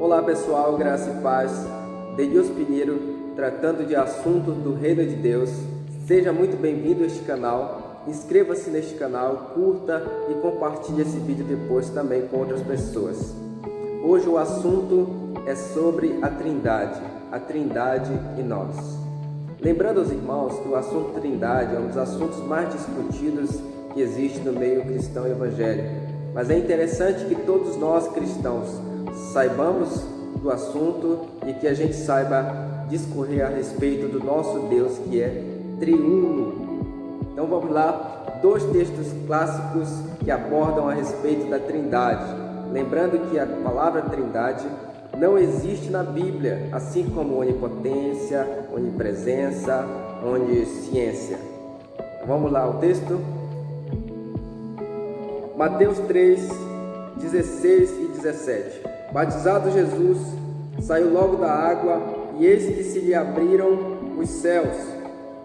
Olá pessoal, graça e paz, Deus Pinheiro, tratando de assuntos do Reino de Deus. Seja muito bem-vindo a este canal, inscreva-se neste canal, curta e compartilhe esse vídeo depois também com outras pessoas. Hoje o assunto é sobre a Trindade e nós. Lembrando aos irmãos que o assunto Trindade é um dos assuntos mais discutidos que existe no meio cristão evangélico, mas é interessante que todos nós cristãos saibamos do assunto e que a gente saiba discorrer a respeito do nosso Deus, que é triuno. Então vamos lá, dois textos clássicos que abordam a respeito da Trindade. Lembrando que a palavra Trindade não existe na Bíblia, assim como onipotência, onipresença, onisciência. Vamos lá, o texto. Mateus 3, 16 e 17. Batizado Jesus, saiu logo da água, e eis que se lhe abriram os céus,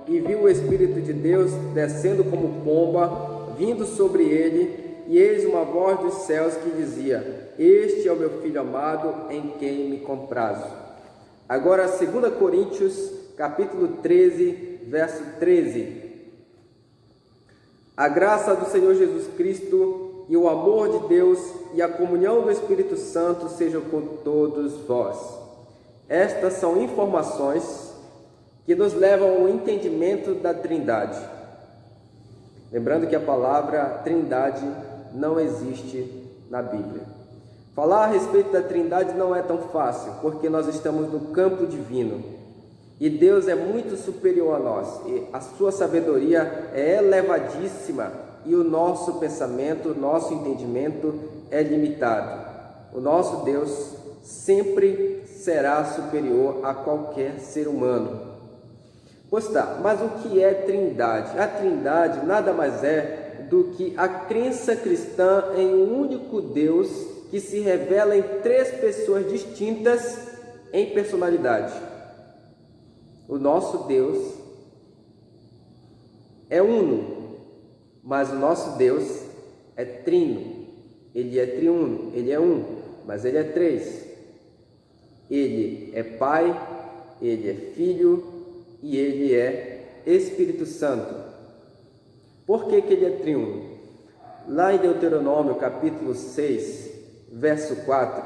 e viu o Espírito de Deus descendo como pomba, vindo sobre ele, e eis uma voz dos céus que dizia: Este é o meu Filho amado, em quem me comprazo. Agora, 2 Coríntios, capítulo 13, verso 13. A graça do Senhor Jesus Cristo e o amor de Deus e a comunhão do Espírito Santo sejam com todos vós. Estas são informações que nos levam ao entendimento da Trindade. Lembrando que a palavra Trindade não existe na Bíblia. Falar a respeito da Trindade não é tão fácil, porque nós estamos no campo divino. E Deus é muito superior a nós, e a sua sabedoria é elevadíssima, e o nosso pensamento, o nosso entendimento é limitado. O nosso Deus sempre será superior a qualquer ser humano. Pois tá, mas o que é Trindade? A Trindade nada mais é do que a crença cristã em um único Deus que se revela em três pessoas distintas em personalidade. O nosso Deus é uno, mas o nosso Deus é trino. Ele é triuno, ele é um, mas ele é três. Ele é Pai, ele é Filho e ele é Espírito Santo. Por que ele é triuno? Lá em Deuteronômio capítulo 6, verso 4,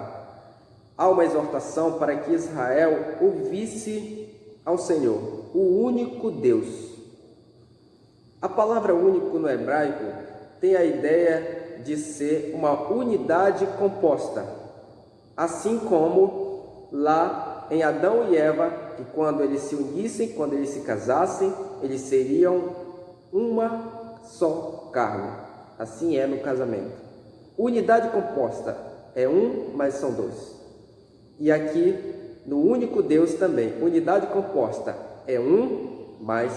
há uma exortação para que Israel ouvisse ao Senhor, o único Deus. A palavra único no hebraico tem a ideia de ser uma unidade composta, assim como lá em Adão e Eva, que quando eles se unissem, quando eles se casassem, eles seriam uma só carne. Assim é no casamento. Unidade composta é um, mas são dois. E aqui no único Deus também, unidade composta é um, mas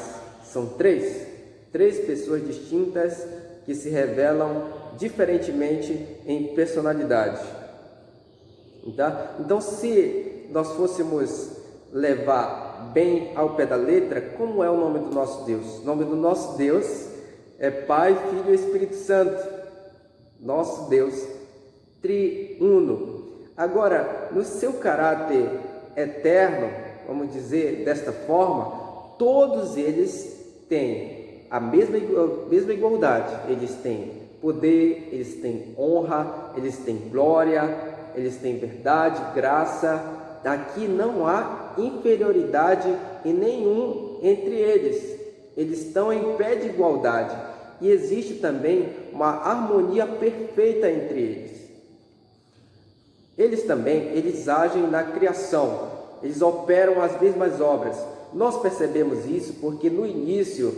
são três. Três pessoas distintas que se revelam diferentemente em personalidade. Tá? Então, se nós fôssemos levar bem ao pé da letra, como é o nome do nosso Deus? O nome do nosso Deus é Pai, Filho e Espírito Santo. Nosso Deus triuno. Agora, no seu caráter eterno, vamos dizer desta forma, todos eles têm a mesma igualdade. Eles têm poder, eles têm honra, eles têm glória, eles têm verdade, graça. Aqui não há inferioridade em nenhum entre eles. Eles estão em pé de igualdade e existe também uma harmonia perfeita entre eles. Eles agem na criação, eles operam as mesmas obras. Nós percebemos isso porque no início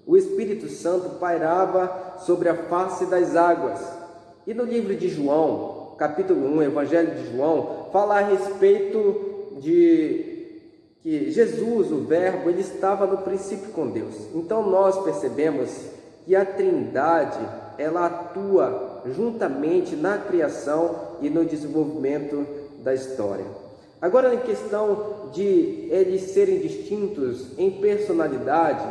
o Espírito Santo pairava sobre a face das águas. E no livro de João, capítulo 1, Evangelho de João, fala a respeito de que Jesus, o Verbo, ele estava no princípio com Deus. Então nós percebemos que a Trindade, ela atua juntamente na criação e no desenvolvimento da história. Agora, em questão de eles serem distintos em personalidade,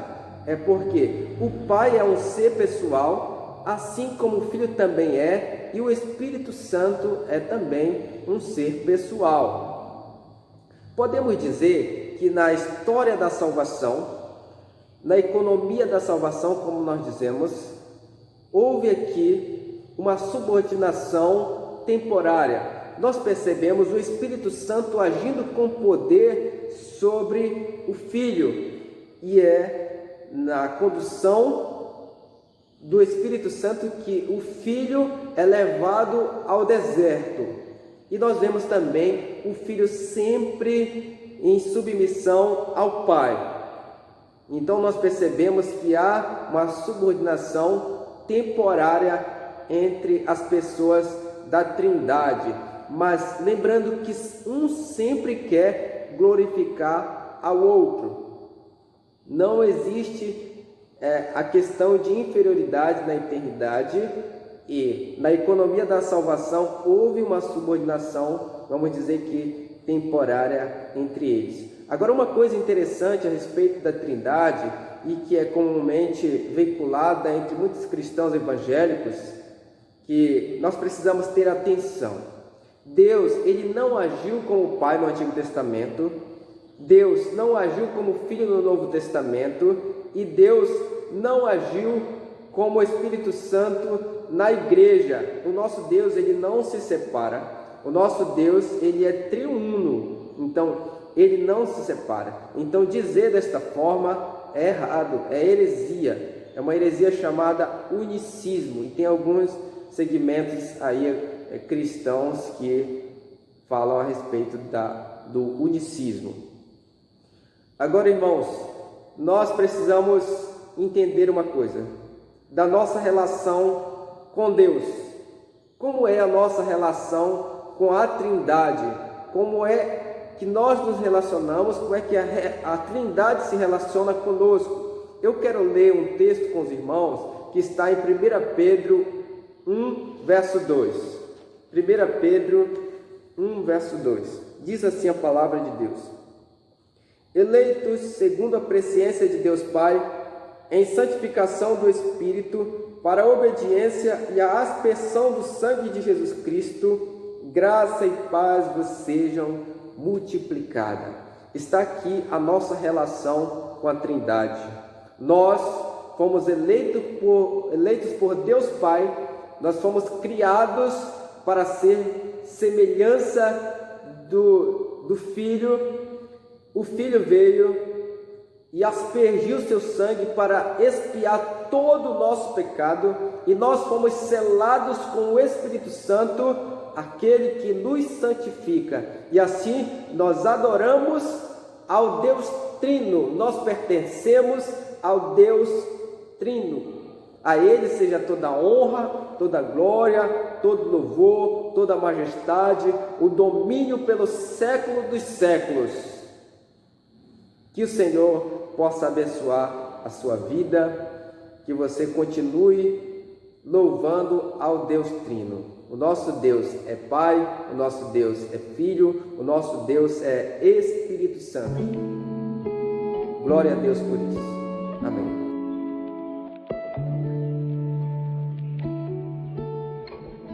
é porque o Pai é um ser pessoal assim como o Filho também é, e o Espírito Santo é também um ser pessoal. Podemos dizer que na história da salvação, na economia da salvação, como nós dizemos, houve aqui uma subordinação temporária. Nós percebemos o Espírito Santo agindo com poder sobre o Filho, e é na condução do Espírito Santo que o Filho é levado ao deserto. E nós vemos também o Filho sempre em submissão ao Pai. Então nós percebemos que há uma subordinação temporária entre as pessoas da Trindade, mas lembrando que um sempre quer glorificar ao outro. Não existe a questão de inferioridade na eternidade, e na economia da salvação houve uma subordinação, vamos dizer que temporária, entre eles. Agora, uma coisa interessante a respeito da Trindade, e que é comumente veiculada entre muitos cristãos evangélicos, que nós precisamos ter atenção. Deus, ele não agiu como o Pai no Antigo Testamento, Deus não agiu como Filho no Novo Testamento, e Deus não agiu como o Espírito Santo na igreja. O nosso Deus, ele não se separa. O nosso Deus, ele é triuno. Então, ele não se separa. Então, dizer desta forma é errado, é heresia. É uma heresia chamada unicismo. E tem alguns segmentos aí cristãos que falam a respeito do unicismo. Agora, irmãos, nós precisamos entender uma coisa, da nossa relação com Deus. Como é a nossa relação com a Trindade? Como é que nós nos relacionamos? Como é que a Trindade se relaciona conosco? Eu quero ler um texto com os irmãos que está em 1 Pedro 1, verso 2. 1 Pedro 1, verso 2. Diz assim a palavra de Deus: eleitos segundo a presciência de Deus Pai, em santificação do Espírito, para a obediência e a aspersão do sangue de Jesus Cristo, graça e paz vos sejam multiplicadas. Está aqui a nossa relação com a Trindade. Nós fomos eleitos por Deus Pai, nós fomos criados para ser semelhança do Filho. O Filho veio e aspergiu seu sangue para expiar todo o nosso pecado, e nós fomos selados com o Espírito Santo, aquele que nos santifica, e assim nós adoramos ao Deus Trino, nós pertencemos ao Deus Trino. A Ele seja toda a honra, toda a glória, todo louvor, toda a majestade, o domínio pelos séculos dos séculos. Que o Senhor possa abençoar a sua vida, que você continue louvando ao Deus Trino. O nosso Deus é Pai, o nosso Deus é Filho, o nosso Deus é Espírito Santo. Glória a Deus por isso. Amém.